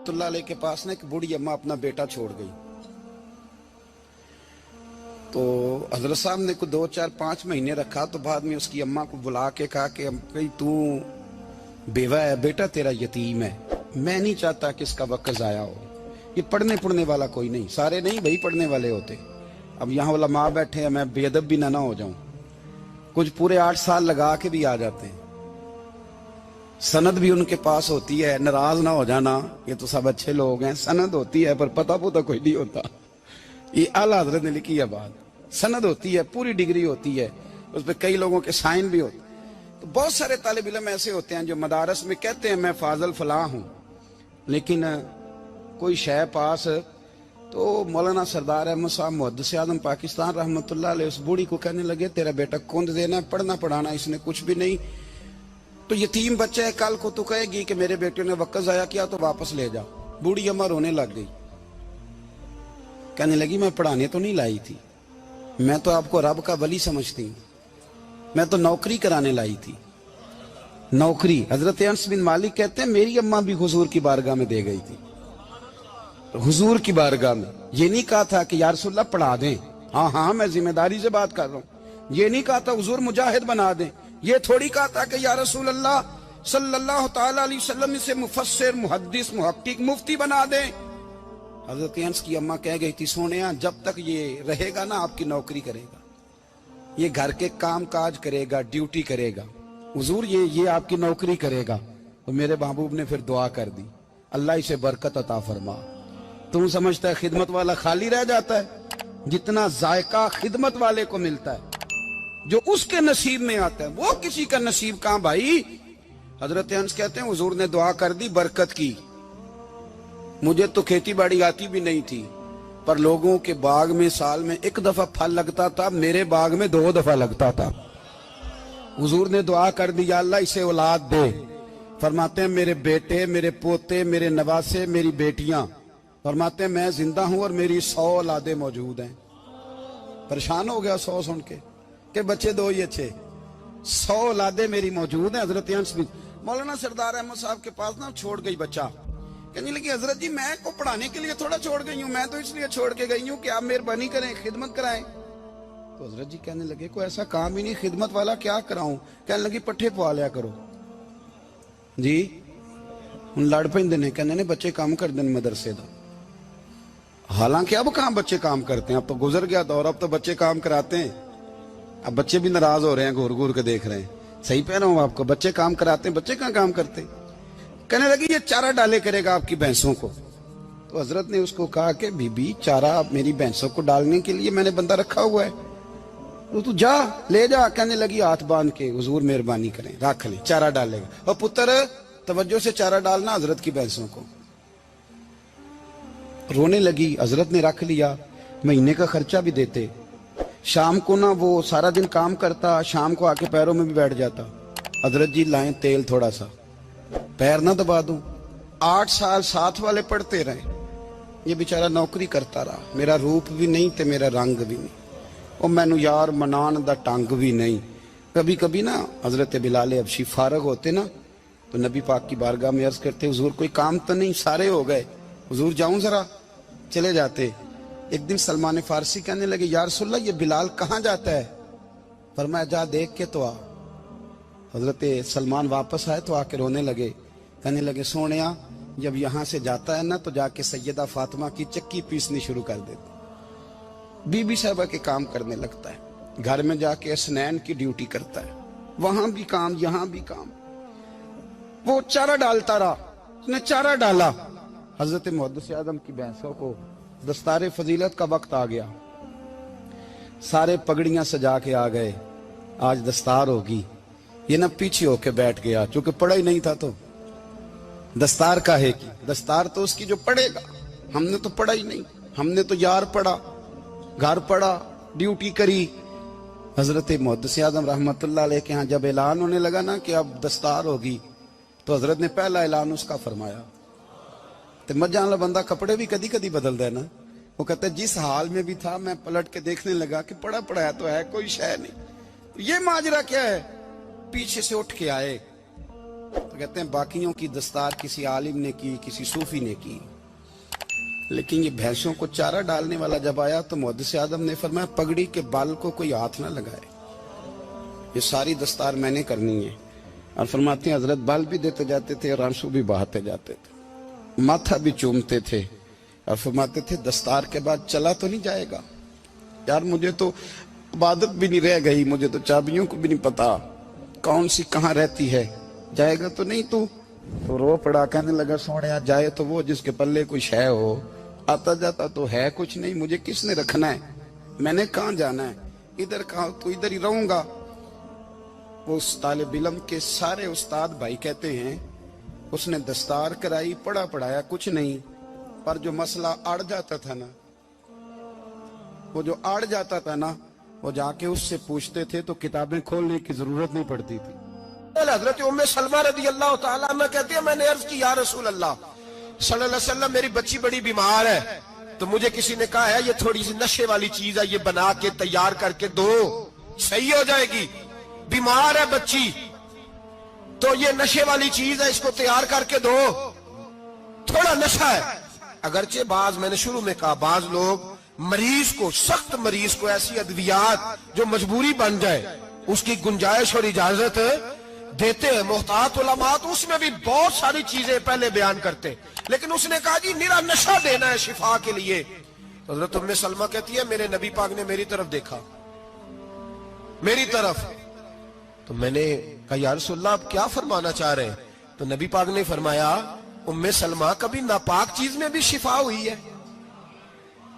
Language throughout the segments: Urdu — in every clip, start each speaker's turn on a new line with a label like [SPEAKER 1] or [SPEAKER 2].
[SPEAKER 1] اللہ علیہ کے پاس نا ایک بوڑھی اماں اپنا بیٹا چھوڑ گئی. تو حضرت صاحب نے کو 2 4 5 مہینے رکھا. تو بعد میں اس کی اماں کو بلا کے کہا کہ تو بیوہ ہے, بیٹا تیرا یتیم ہے, میں نہیں چاہتا کہ اس کا وقت ضائع ہو. یہ پڑھنے والا کوئی نہیں, سارے نہیں بھائی پڑھنے والے ہوتے. اب یہاں علماء بیٹھے ہیں, میں بے ادب بھی نہ ہو جاؤں. کچھ پورے 8 سال لگا کے بھی آ جاتے ہیں, سند بھی ان کے پاس ہوتی ہے. ناراض نہ ہو جانا, یہ تو سب اچھے لوگ ہیں. سند ہوتی ہے پر پتہ کوئی نہیں ہوتا. یہ اعلیٰ حضرت نے لکھی ہے بات. سند ہوتی ہے, پوری ڈگری ہوتی ہے, اس پہ کئی لوگوں کے سائن بھی ہوتے. تو بہت سارے طالب علم ایسے ہوتے ہیں جو مدارس میں کہتے ہیں میں فاضل فلاں ہوں, لیکن کوئی شے پاس. تو مولانا سردار احمد صاحب محدث اعظم پاکستان رحمۃ اللہ علیہ اس بوڑھی کو کہنے لگے تیرا بیٹا کون دینا ہے, پڑھنا پڑھانا اس نے کچھ بھی نہیں. تو یتیم بچہ ہے, کل کو تو کہے گی کہ میرے بیٹے نے وقت ضائع کیا تو واپس لے جا. بوڑھی اماں رونے لگ گئی, کہنے لگی میں پڑھانے تو نہیں لائی تھی, میں تو آپ کو رب کا ولی سمجھتی ہوں, میں تو نوکری کرانے لائی تھی. نوکری. حضرت انس بن مالک کہتے ہیں میری اماں بھی حضور کی بارگاہ میں دے گئی تھی. حضور کی بارگاہ میں یہ نہیں کہا تھا کہ یا رسول اللہ پڑھا دیں, ہاں میں ذمہ داری سے بات کر رہا ہوں. یہ نہیں کہا تھا حضور مجاہد بنا دیں. یہ تھوڑی کہا تھا کہ یا رسول اللہ صلی اللہ تعالی علیہ وسلم سے مفسر, محدث, محقق, مفتی بنا دیں. حضرت انس کی اماں کہہ گئی تھی سونیا جب تک یہ رہے گا نا آپ کی نوکری کرے گا, یہ گھر کے کام کاج کرے گا, ڈیوٹی کرے گا. حضور یہ آپ کی نوکری کرے گا. تو میرے محبوب نے پھر دعا کر دی, اللہ اسے برکت عطا فرما. تم سمجھتا ہے خدمت والا خالی رہ جاتا ہے؟ جتنا ذائقہ خدمت والے کو ملتا ہے, جو اس کے نصیب میں آتا ہے, وہ کسی کا نصیب کہاں بھائی. حضرت انس کہتے ہیں حضور نے دعا کر دی, برکت کی. مجھے تو کھیتی باڑی آتی بھی نہیں تھی, پر لوگوں کے باغ میں سال میں 1 دفعہ پھل لگتا تھا, میرے باغ میں 2 دفعہ لگتا تھا. حضور نے دعا کر دی یا اللہ اسے اولاد دے. فرماتے ہیں میرے بیٹے, میرے پوتے, میرے نواسے, میری بیٹیاں. فرماتے ہیں میں زندہ ہوں اور میری 100 اولادیں موجود ہیں. پریشان ہو گیا 100 سن کے کہ بچے 2 ہی اچھے, 100 اولادیں میری موجود ہیں. حضرت انس بن مولانا سردار احمد صاحب کے پاس نا چھوڑ گئی بچہ. کہنے لگی حضرت جی میں کو پڑھانے کے لیے تھوڑا چھوڑ گئی ہوں, میں تو اس لیے چھوڑ کے گئی ہوں کہ آپ مہربانی کریں, خدمت کرائیں. تو حضرت جی کہنے لگے کوئی ایسا کام ہی نہیں, خدمت والا کیا کراؤں. کہنے لگی پٹھے پوا لیا کرو. جی ہن لڑ پیندے نے, کہنے نے بچے کام کر دیں مدرسے دا. حالانکہ اب کہاں بچے کام کرتے ہیں, اب تو گزر گیا دور, اب تو بچے کام کراتے ہیں. اب بچے بھی ناراض ہو رہے ہیں, گھور گھور کے دیکھ رہے ہیں. صحیح پہ رہا ہوں آپ کو, بچے کام کراتے ہیں, بچے کہاں کام کرتے. کہنے لگی یہ چارہ ڈالے کرے گا آپ کی بھینسوں کو. تو حضرت نے اس کو کہا کہ بی بی چارہ میری بھینسوں کو ڈالنے کے لیے میں نے بندہ رکھا ہوا ہے, تو جا لے جا. کہنے لگی ہاتھ باندھ کے حضور مہربانی کریں رکھ لیں, چارہ ڈالے گا. اور پتر توجہ سے چارہ ڈالنا حضرت کی بھینسوں کو. رونے لگی. حضرت نے رکھ لیا, مہینے کا خرچہ بھی دیتے. شام کو نا وہ سارا دن کام کرتا, شام کو آ کے پیروں میں بھی بیٹھ جاتا. حضرت جی لائیں تیل تھوڑا سا, پیر نہ دبا دوں. 8 سال ساتھ والے پڑھتے رہے, یہ بیچارہ نوکری کرتا رہا. میرا روپ بھی نہیں تے میرا رنگ بھی نہیں, اور مینو یار منان دا ٹنگ بھی نہیں. کبھی کبھی نا حضرت بلال حبشی فارغ ہوتے نا تو نبی پاک کی بارگاہ میں عرض کرتے حضور کوئی کام تو نہیں, سارے ہو گئے, حضور جاؤں ذرا. چلے جاتے. ایک دن سلمان فارسی کہنے لگے یا رسول اللہ یہ بلال کہاں جاتا ہے. فرمایا جا دیکھ کے تو آ. حضرت سلمان واپس آئے تو آ کے رونے لگے. کہنے لگے سونیا جب یہاں سے جاتا ہے نا تو جا کے سیدہ فاطمہ کی چکی پیسنی شروع کر دیتے, بی بی صاحبہ کے کام کرنے لگتا ہے. گھر میں جا کے اسنین کی ڈیوٹی کرتا ہے, وہاں بھی کام یہاں بھی کام. وہ چارہ ڈالتا رہا, اس نے چارہ ڈالا. حضرت محدث اعظم کی بھینسوں کو دستار فضیلت کا وقت آ گیا, سارے پگڑیاں سجا کے آ گئے, آج دستار ہوگی. یہ نہ پیچھے ہو کے بیٹھ گیا, چونکہ پڑھا ہی نہیں تھا تو دستار کاہے کی. دستار تو اس کی جو پڑھے گا, ہم نے تو پڑھا ہی نہیں, ہم نے تو یار پڑھا, گھر پڑھا, ڈیوٹی کری. حضرت محدث اعظم رحمت اللہ علیہ کے ہاں جب اعلان ہونے لگا نا کہ اب دستار ہوگی, تو حضرت نے پہلا اعلان اس کا فرمایا. تو مجھے بندہ کپڑے بھی کدی کدی بدل دے نا. وہ کہتا ہے جس حال میں بھی تھا میں پلٹ کے دیکھنے لگا کہ پڑھا پڑھایا تو ہے, کوئی شے نہیں. یہ ماجرا کیا ہے. پیچھے سے اٹھ کے آئے, تو کہتے ہیں باقیوں کی دستار کسی عالم نے کی, کسی صوفی نے کی, لیکن یہ بھینسوں کو چارہ ڈالنے والا جب آیا تو محدث اعظم نے فرمایا پگڑی کے بال کو کوئی ہاتھ نہ لگائے, یہ ساری دستار میں نے کرنی ہے. اور فرماتے ہیں حضرت بال بھی دیتے جاتے تھے اور آنسو بھی بہاتے جاتے تھے, ماتھا بھی چومتے تھے اور فرماتے تھے دستار کے بعد چلا تو نہیں جائے گا یار, مجھے تو عبادت بھی نہیں رہ گئی, مجھے تو چابیوں کو بھی نہیں پتا کون سی کہاں رہتی ہے, جائے گا تو نہیں تو رو پڑا, کہنے لگا سوڑیا جائے تو وہ جس کے پلے کوئی شے ہو, آتا جاتا تو ہے کچھ نہیں, مجھے کس نے رکھنا ہے, میں نے کہاں جانا ہے, ادھر کہاں تو ادھر ہی رہوں گا. وہ اس طالب علم کے سارے استاد بھائی کہتے ہیں اس نے دستار کرائی, پڑھا پڑھایا کچھ نہیں, پر جو مسئلہ اڑ جاتا تھا نا, وہ جو اڑ جاتا تھا نا, وہ جا کے اس سے پوچھتے تھے تو کتابیں کھولنے کی ضرورت نہیں پڑتی تھی.
[SPEAKER 2] حضرت ام سلمہ رضی اللہ تعالیٰ عنہ کہتی ہے میں نے عرض کی یا رسول اللہ صلی اللہ علیہ وسلم میری بچی بڑی بیمار ہے, تو مجھے کسی نے کہا ہے یہ تھوڑی سی نشے والی چیز ہے, یہ بنا کے تیار کر کے دو صحیح ہو جائے گی, بیمار ہے بچی تو یہ نشے والی چیز ہے, اس کو تیار کر کے دو, تھوڑا نشہ ہے. اگرچہ بعض, میں نے شروع میں کہا, بعض لوگ مریض کو, سخت مریض کو ایسی ادویات جو مجبوری بن جائے اس کی گنجائش اور اجازت دیتے ہیں. محتاط علماء تو اس میں بھی بہت ساری چیزیں پہلے بیان کرتے, لیکن اس نے کہا جی میرا نشہ دینا ہے شفا کے لیے. حضرت ام سلمہ کہتی ہے میرے نبی پاک نے میری طرف دیکھا, میری طرف, تو میں نے کہا یا رسول اللہ آپ کیا فرمانا چاہ رہے ہیں؟ تو نبی پاک نے فرمایا ام سلمہ کبھی ناپاک چیز میں بھی شفا ہوئی ہے,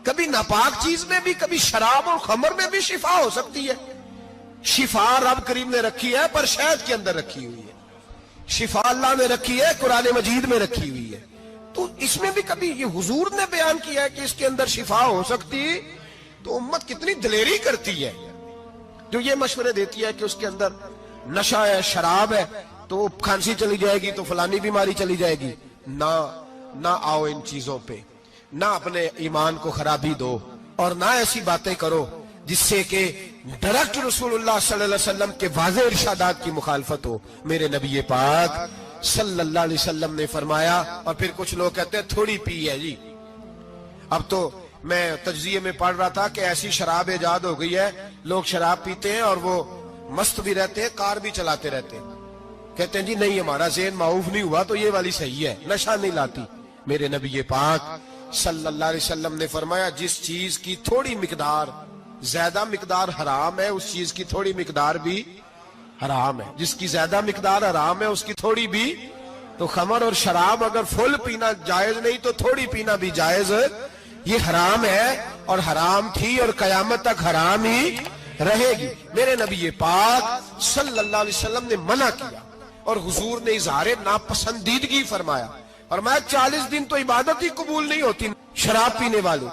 [SPEAKER 2] کبھی ناپاک چیز میں بھی, کبھی شراب اور خمر میں بھی شفا ہو سکتی ہے. شفا رب کریم نے رکھی ہے پر شہد کے اندر رکھی ہوئی ہے, شفا اللہ نے رکھی ہے قرآن مجید میں رکھی ہوئی ہے, تو اس میں بھی کبھی یہ حضور نے بیان کیا ہے کہ اس کے اندر شفا ہو سکتی, تو امت کتنی دلیری کرتی ہے جو یہ مشورے دیتی ہے کہ اس کے اندر نشہ ہے, شراب ہے, تو کھانسی چلی جائے گی تو فلانی بیماری چلی جائے گی. نہ آؤ ان چیزوں پہ, نہ اپنے ایمان کو خرابی دو, اور نہ ایسی باتیں کرو جس سے کہ ڈائریکٹ رسول اللہ صلی اللہ علیہ وسلم کے واضح ارشادات کی مخالفت ہو. میرے نبی پاک صلی اللہ علیہ وسلم نے فرمایا, اور پھر کچھ لوگ کہتے ہیں تھوڑی پی ہے جی. اب تو میں تجزیے میں پڑھ رہا تھا کہ ایسی شراب ایجاد ہو گئی ہے, لوگ شراب پیتے ہیں اور وہ مست بھی رہتے ہیں, کار بھی چلاتے رہتے ہیں, کہتے ہیں جی نہیں ہمارا ذہن معاف نہیں ہوا تو یہ والی صحیح ہے, نشہ نہیں لاتی. میرے نبی پاک صلی اللہ علیہ وسلم نے فرمایا جس چیز کی تھوڑی مقدار, زیادہ مقدار حرام ہے اس چیز کی تھوڑی مقدار بھی حرام ہے, جس کی زیادہ مقدار حرام ہے اس کی تھوڑی بھی. تو خمر اور شراب اگر فل پینا جائز نہیں تو تھوڑی پینا بھی جائز, یہ حرام ہے اور حرام تھی اور قیامت تک حرام ہی رہے گی. میرے نبی پاک صلی اللہ علیہ وسلم نے منع کیا اور حضور نے اظہار ناپسندیدگی فرمایا, اور میں 40 دن تو عبادت ہی قبول نہیں ہوتی شراب پینے والوں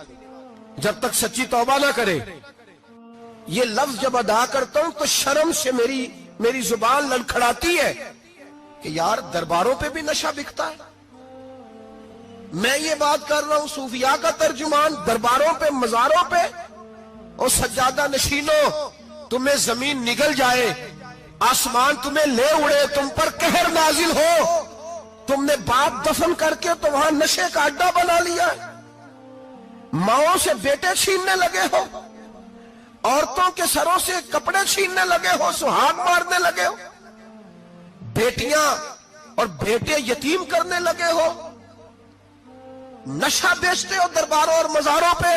[SPEAKER 2] جب تک سچی توبہ نہ کرے. یہ لفظ جب ادا کرتا ہوں تو شرم سے میری زبان لڑکھڑاتی ہے کہ یار درباروں پہ بھی نشہ بکتا ہے. میں یہ بات کر رہا ہوں صوفیاء کا ترجمان, درباروں پہ, مزاروں پہ, اور سجادہ نشینوں تمہیں زمین نگل جائے, آسمان تمہیں لے اڑے, تم پر قہر نازل ہو, تم نے باپ دفن کر کے تو وہاں نشے کا اڈا بنا لیا, ماؤں سے بیٹے چھیننے لگے ہو, عورتوں کے سروں سے کپڑے چھیننے لگے ہو, سہاگ مارنے لگے ہو, بیٹیاں اور بیٹے یتیم کرنے لگے ہو, نشہ بیچتے ہو درباروں اور مزاروں پہ,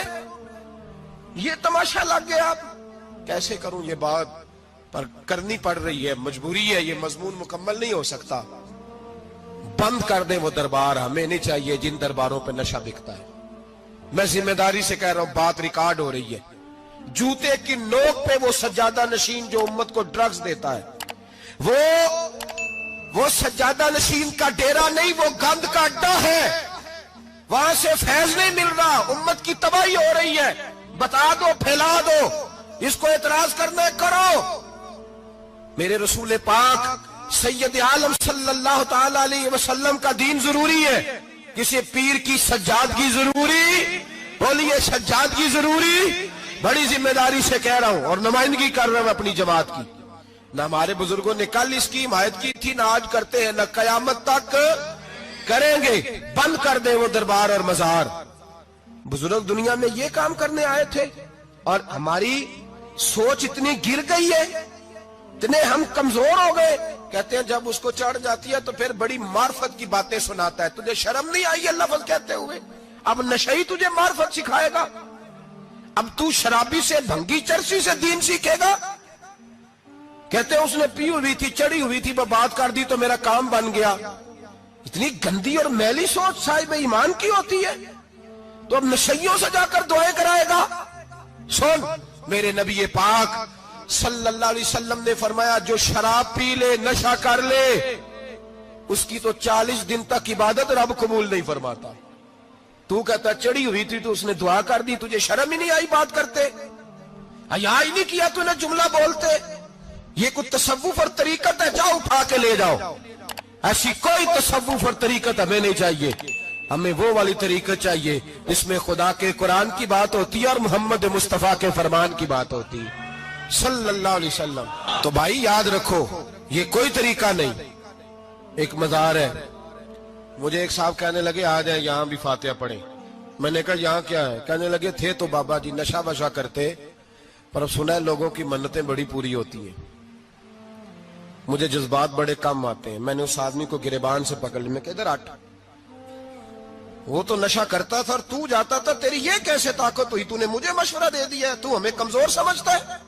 [SPEAKER 2] یہ تماشا لگ گیا. آپ کیسے کروں یہ بات, پر کرنی پڑ رہی ہے, مجبوری ہے, یہ مضمون مکمل نہیں ہو سکتا. بند کر دیں وہ دربار, ہمیں نہیں چاہیے جن درباروں پہ نشہ بکتا ہے. میں ذمہ داری سے کہہ رہا ہوں, بات ریکارڈ ہو رہی ہے. جوتے کی نوک پہ وہ سجادہ نشین جو امت کو ڈرگز دیتا ہے, وہ سجادہ نشین کا ڈیرا نہیں, وہ گند کا اڈا ہے, وہاں سے فیض نہیں مل رہا, امت کی تباہی ہو رہی ہے. بتا دو, پھیلا دو, اس کو اعتراض کرنا ہے کرو. میرے رسول پاک سید عالم صلی اللہ تعالی علیہ وسلم کا دین ضروری ہے, کسی پیر کی سجادگی ضروری, بولیے سجادگی ضروری. بڑی ذمہ داری سے کہہ رہا ہوں اور نمائندگی کر رہا ہوں اپنی جماعت کی. نہ ہمارے بزرگوں نے کل اس کی حمایت کی تھی، نہ آج کرتے ہیں، نہ قیامت تک کریں گے۔ بند کر دیں وہ دربار اور مزار۔ بزرگ دنیا میں یہ کام کرنے آئے تھے، اور ہماری سوچ اتنی گر گئی ہے، اتنے ہم کمزور ہو گئے۔ کہتے ہیں جب اس کو چڑھ جاتی ہے تو پھر بڑی معرفت کی باتیں سناتا ہے۔ تجھے شرم نہیں آئی یہ لفظ کہتے ہوئے؟ اب نشئی تجھے معرفت سکھائے گا؟ اب تو شرابی سے، بھنگی چرسی سے دین سیکھے گا؟ کہتے ہیں اس نے پی ہوئی تھی، چڑھی ہوئی تھی، وہ بات کر دی تو میرا کام بن گیا۔ اتنی گندی اور میلی سوچ صاحب ایمان کی ہوتی ہے، تو اب نشیوں سے جا کر دعائیں کرائے گا؟ سن، میرے نبی پاک صلی اللہ علیہ وسلم نے فرمایا جو شراب پی لے، نشہ کر لے، اس کی تو 40 دن تک عبادت رب قبول نہیں فرماتا۔ تو کہتا چڑھی ہوئی تھی تو اس نے دعا کر دی، تجھے شرم ہی نہیں آئی بات کرتے؟ حیا ہی نہیں کیا تو نے جملہ بولتے؟ یہ کوئی تصوف اور طریقت ہے؟ جاؤ اٹھا کے لے جاؤ۔ ایسی کوئی تصوف اور طریقت ہمیں نہیں چاہیے، ہمیں وہ والی طریقت چاہیے جس میں خدا کے قرآن کی بات ہوتی ہے اور محمد مصطفیٰ کے فرمان کی بات ہوتی ہے صلی اللہ علیہ وسلم۔ تو بھائی یاد رکھو، یہ کوئی طریقہ نہیں۔ ایک مزار ہے، مجھے ایک صاحب کہنے لگے آ جائیں یہاں بھی فاتحہ پڑھیں۔ میں نے کہا یہاں کیا ہے؟ کہنے لگے تھے تو بابا جی نشہ وشہ کرتے، پر اب سنا ہے لوگوں کی منتیں بڑی پوری ہوتی ہیں۔ مجھے جذبات بڑے کم آتے ہیں۔ میں نے اس آدمی کو گریبان سے پکڑ لی، میں کہ ادھر ہٹ، وہ تو نشہ کرتا تھا اور تو جاتا تھا، تیری یہ کیسے طاقت ہوئی؟ تو نے مجھے مشورہ دے دیا ہے، تو ہمیں کمزور سمجھتا ہے؟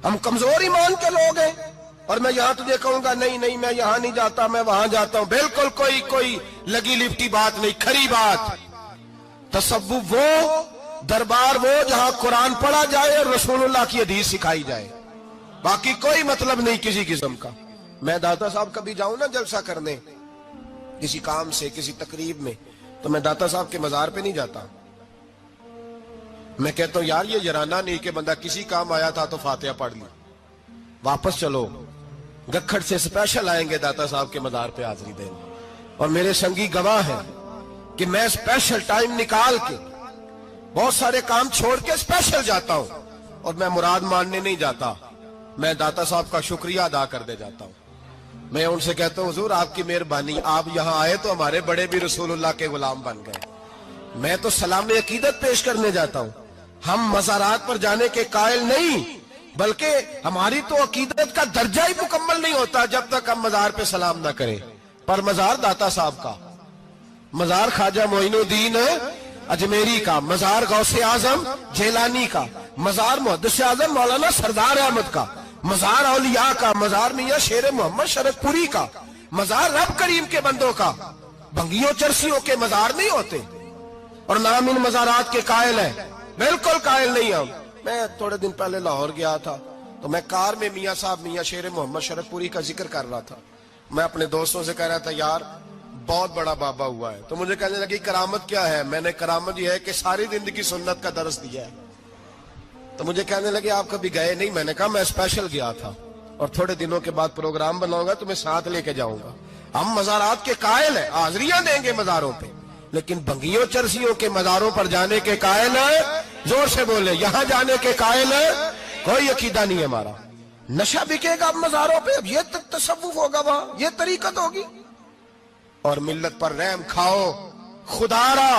[SPEAKER 2] ہم کمزور ایمان کے لوگ ہیں، اور میں یہاں تجھے کہوں گا نہیں نہیں میں یہاں نہیں جاتا، میں وہاں جاتا ہوں۔ بالکل کوئی لگی لپٹی بات نہیں، کھری بات۔ تصوف وہ، دربار وہ جہاں قرآن پڑھا جائے اور رسول اللہ کی حدیث سکھائی جائے، باقی کوئی مطلب نہیں کسی قسم کا۔ میں داتا صاحب کبھی جاؤں نا جلسہ کرنے کسی کام سے، کسی تقریب میں، تو میں داتا صاحب کے مزار پہ نہیں جاتا۔ میں کہتا ہوں یار یہ جرانہ نہیں کہ بندہ کسی کام آیا تھا تو فاتحہ پڑھ لی، واپس چلو گکھڑ سے سپیشل آئیں گے داتا صاحب کے مزار پہ حاضری دیں۔ اور میرے سنگی گواہ ہیں کہ میں سپیشل ٹائم نکال کے بہت سارے کام چھوڑ کے سپیشل جاتا ہوں، اور میں مراد ماننے نہیں جاتا، میں داتا صاحب کا شکریہ ادا کر دے جاتا ہوں۔ میں ان سے کہتا ہوں حضور آپ کی مہربانی، آپ یہاں آئے تو ہمارے بڑے بھی رسول اللہ کے غلام بن گئے۔ میں تو سلام عقیدت پیش کرنے جاتا ہوں، ہم مزارات پر جانے کے قائل نہیں، بلکہ ہماری تو عقیدت کا درجہ ہی مکمل نہیں ہوتا جب تک ہم مزار پہ سلام نہ کریں۔ پر مزار داتا صاحب کا، مزار خواجہ معین الدین اجمیری کا، مزار غوث اعظم جیلانی کا، مزار محدث اعظم مولانا سردار احمد کا، مزار اولیاء کا، مزار میاں شیر محمد شرک پوری کا، مزار رب کریم کے بندوں کا۔ بھنگیوں چرسیوں کے مزار نہیں ہوتے، اور نام ان مزارات کے قائل ہیں، بالکل قائل نہیں ہم۔ میں تھوڑے دن پہلے لاہور گیا تھا، تو میں کار میں میاں صاحب میاں شیر محمد شرک پوری کا ذکر کر رہا تھا۔ میں اپنے دوستوں سے کہہ رہا تھا یار بہت بڑا بابا ہوا ہے، تو مجھے کہنے لگی کرامت کیا ہے؟ میں نے کرامت یہ ہے کہ ساری زندگی سنت کا درس دیا ہے۔ تو مجھے کہنے لگے آپ کبھی گئے نہیں؟ میں نے کہا میں اسپیشل گیا تھا، اور تھوڑے دنوں کے بعد پروگرام بناؤں گا تو میں ساتھ لے کے جاؤں گا۔ ہم مزارات کے قائل ہیں، حاضریاں دیں گے مزاروں پہ، لیکن بھنگیوں چرسیوں کے مزاروں پر جانے کے قائل ہیں، زور سے بولے، یہاں جانے کے قائل ہیں، کوئی عقیدہ نہیں ہے ہمارا۔ نشہ بکے گا اب مزاروں پہ، اب یہ تصوف ہوگا وہاں، یہ طریقت ہوگی۔ اور ملت پر رحم کھاؤ خدا را۔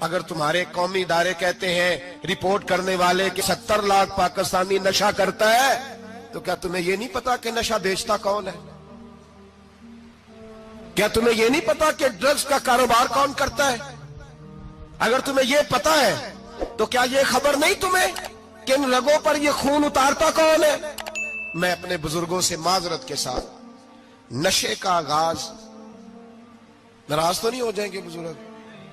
[SPEAKER 2] اگر تمہارے قومی ادارے کہتے ہیں رپورٹ کرنے والے کہ 70 لاکھ پاکستانی نشہ کرتا ہے، تو کیا تمہیں یہ نہیں پتا کہ نشہ بیچتا کون ہے؟ کیا تمہیں یہ نہیں پتا کہ ڈرگز کا کاروبار کون کرتا ہے؟ اگر تمہیں یہ پتا ہے تو کیا یہ خبر نہیں تمہیں کہ ان رگوں پر یہ خون اتارتا کون ہے؟ میں اپنے بزرگوں سے معذرت کے ساتھ، نشے کا آغاز، ناراض تو نہیں ہو جائیں گے بزرگ؟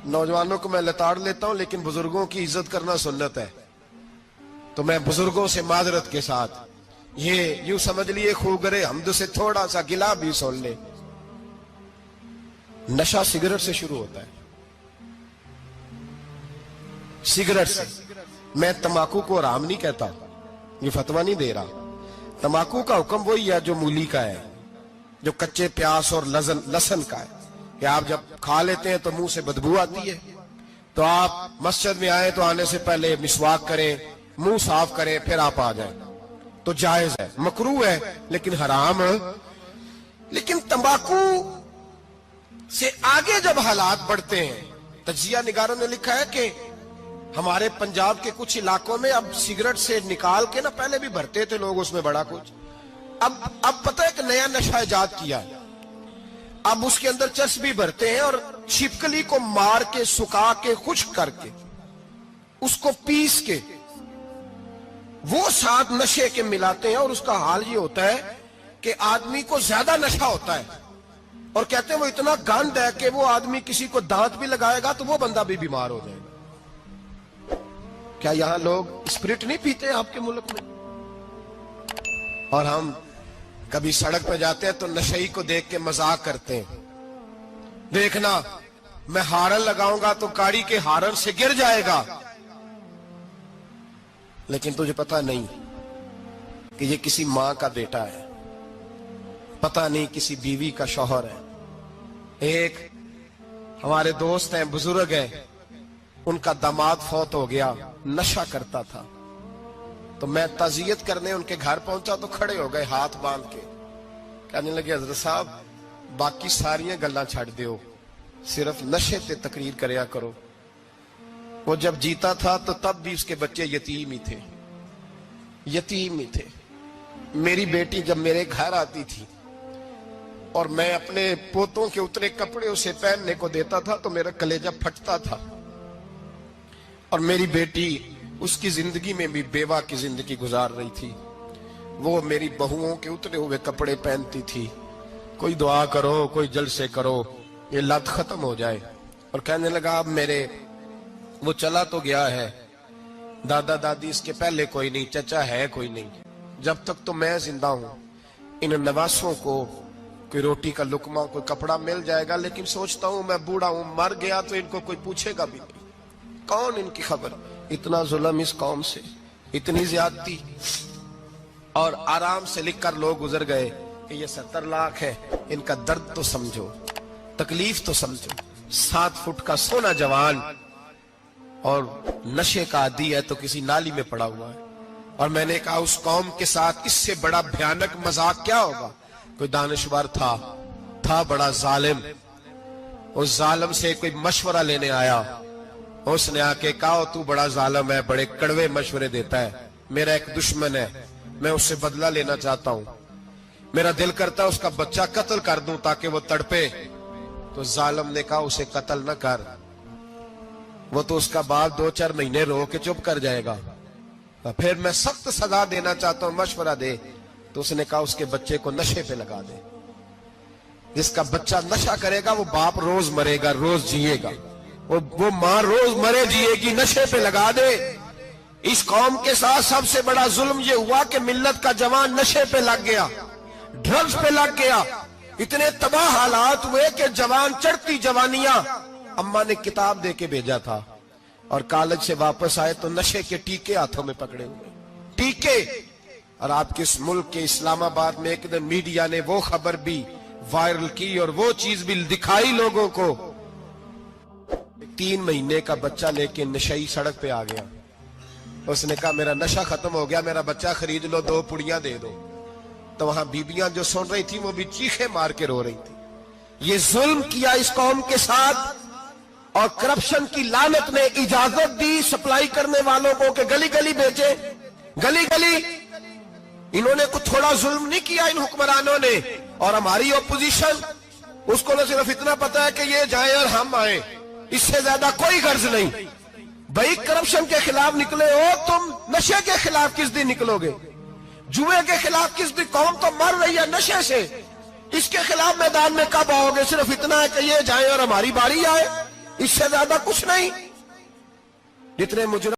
[SPEAKER 2] نوجوانوں کو میں لتاڑ لیتا ہوں، لیکن بزرگوں کی عزت کرنا سنت ہے، تو میں بزرگوں سے معذرت کے ساتھ، یہ یوں سمجھ لیے خوگرے حمد سے تھوڑا سا گلا بھی سن لے۔ نشہ سگریٹ سے شروع ہوتا ہے، سگریٹ سے۔ میں تمباکو کو حرام نہیں کہتا، یہ فتویٰ نہیں دے رہا۔ تمباکو کا حکم وہی ہے جو مولی کا ہے، جو کچے پیاز اور لہسن کا ہے، کہ آپ جب کھا لیتے ہیں تو منہ سے بدبو آتی ہے، تو آپ مسجد میں آئیں تو آنے سے پہلے مسواک کریں، منہ صاف کریں، پھر آپ آ جائیں۔ تو جائز ہے, مکروہ ہے لیکن حرام. لیکن تمباکو سے آگے جب حالات بڑھتے ہیں, تجزیہ نگاروں نے لکھا ہے کہ ہمارے پنجاب کے کچھ علاقوں میں اب سگریٹ سے نکال کے نا, پہلے بھی بھرتے تھے لوگ اس میں بڑا کچھ, اب پتہ ہے کہ نیا نشہ ایجاد کیا ہے. اب اس کے اندر چرس بھی بھرتے ہیں اور چھپکلی کو مار کے, سکھا کے, خشک کر کے, اس کو پیس کے وہ ساتھ نشے کے ملاتے ہیں, اور اس کا حال یہ ہوتا ہے کہ آدمی کو زیادہ نشہ ہوتا ہے, اور کہتے ہیں وہ اتنا گند ہے کہ وہ آدمی کسی کو دانت بھی لگائے گا تو وہ بندہ بھی بیمار ہو جائے گا. کیا یہاں لوگ اسپرٹ نہیں پیتے آپ کے ملک میں؟ اور ہم کبھی سڑک پہ جاتے ہیں تو نشئی کو دیکھ کے مذاق کرتے ہیں, دیکھنا میں ہارن لگاؤں گا تو گاڑی کے ہارن سے گر جائے گا. لیکن تجھے پتا نہیں کہ یہ کسی ماں کا بیٹا ہے, پتا نہیں کسی بیوی کا شوہر ہے. ایک ہمارے دوست ہیں, بزرگ ہیں, ان کا داماد فوت ہو گیا, نشہ کرتا تھا. تو میں تعزیت کرنے ان کے گھر پہنچا تو کھڑے ہو گئے ہاتھ باندھ کے, کہنے لگے حضرت صاحب باقی ساریاں گلاں چھڑ دیو, صرف نشے تے تقریر کریا کرو. وہ جب جیتا تھا تو تب بھی اس کے بچے یتیم ہی تھے, یتیم ہی تھے. میری بیٹی جب میرے گھر آتی تھی اور میں اپنے پوتوں کے اترے کپڑے اسے پہننے کو دیتا تھا تو میرا کلیجہ پھٹتا تھا. اور میری بیٹی اس کی زندگی میں بھی بیوہ کی زندگی گزار رہی تھی. وہ میری بہوؤں کے اترے ہوئے کپڑے پہنتی تھی. کوئی دعا کرو, کوئی جلسے کرو, یہ لت ختم ہو جائے. اور کہنے لگا اب میرے وہ چلا تو گیا ہے, دادا دادی اس کے پہلے کوئی نہیں, چچا ہے کوئی نہیں, جب تک تو میں زندہ ہوں ان نواسوں کو کوئی روٹی کا لقمہ, کوئی کپڑا مل جائے گا. لیکن سوچتا ہوں میں بوڑھا ہوں, مر گیا تو ان کو کوئی پوچھے گا بھی نہیں, کون ان کی خبر. اتنا ظلم اس قوم سے, اتنی زیادتی. اور آرام سے لکھ کر لوگ گزر گئے کہ یہ 70 لاکھ ہے, ان کا درد تو سمجھو, تکلیف تو سمجھو. 7 فٹ کا سونا جوان اور نشے کا عادی ہے تو کسی نالی میں پڑا ہوا ہے. اور میں نے کہا اس قوم کے ساتھ اس سے بڑا بھیانک مذاق کیا ہوگا. کوئی دانشور تھا بڑا ظالم, اس ظالم سے کوئی مشورہ لینے آیا. اس نے آ کے کہا تو بڑا ظالم ہے, بڑے کڑوے مشورے دیتا ہے, میرا ایک دشمن ہے, میں اس سے بدلہ لینا چاہتا ہوں, میرا دل کرتا ہے اس کا بچہ قتل کر دوں تاکہ وہ تڑپے. تو ظالم نے کہا اسے قتل نہ کر, وہ تو اس کا باپ 2-4 مہینے رو کے چپ کر جائے گا. پھر میں سخت سزا دینا چاہتا ہوں, مشورہ دے. تو اس نے کہا اس کے بچے کو نشے پہ لگا دے. جس کا بچہ نشہ کرے گا وہ باپ روز مرے گا, روز جیے گا, وہ ماں روز مرے جیے گی, نشے پہ لگا دے. اس قوم کے ساتھ سب سے بڑا ظلم یہ ہوا کہ ملت کا جوان نشے پہ لگ گیا, ڈرگز پہ لگ گیا. اتنے تباہ حالات ہوئے کہ جوان چڑھتی جوانیاں, اماں نے کتاب دے کے بھیجا تھا, اور کالج سے واپس آئے تو نشے کے ٹیکے ہاتھوں میں پکڑے ہوئے, ٹیکے. اور آپ کے اس ملک کے اسلام آباد میں ایک دن میڈیا نے وہ خبر بھی وائرل کی اور وہ چیز بھی دکھائی لوگوں کو. 3 مہینے کا بچہ لے کے نشئی سڑک پہ آ گیا. اس نے کہا میرا نشہ ختم ہو گیا, میرا بچہ خرید لو, 2 پڑیاں دے دو. تو وہاں بیبیاں جو سن رہی تھی وہ بھی چیخے مار کے رو رہی تھی. یہ ظلم کیا اس قوم کے ساتھ, اور کرپشن کی لعنت نے اجازت دی سپلائی کرنے والوں کو کہ گلی گلی بیچے, گلی گلی. انہوں نے کچھ تھوڑا ظلم نہیں کیا ان حکمرانوں نے. اور ہماری اپوزیشن, اس کو نہ صرف اتنا پتا ہے کہ یہ جائیں اور ہم آئیں, اس سے زیادہ کوئی غرض نہیں. بھائی کرپشن کے خلاف نکلے ہو تم, نشے کے خلاف کس دن نکلو گے, جوئے کے خلاف کس دن. قوم تو مر رہی ہے نشے سے, اس کے خلاف میدان میں کب آؤ گے. صرف اتنا ہے کہ یہ جائیں اور ہماری باری آئے, اس سے زیادہ کچھ نہیں. جتنے مجرم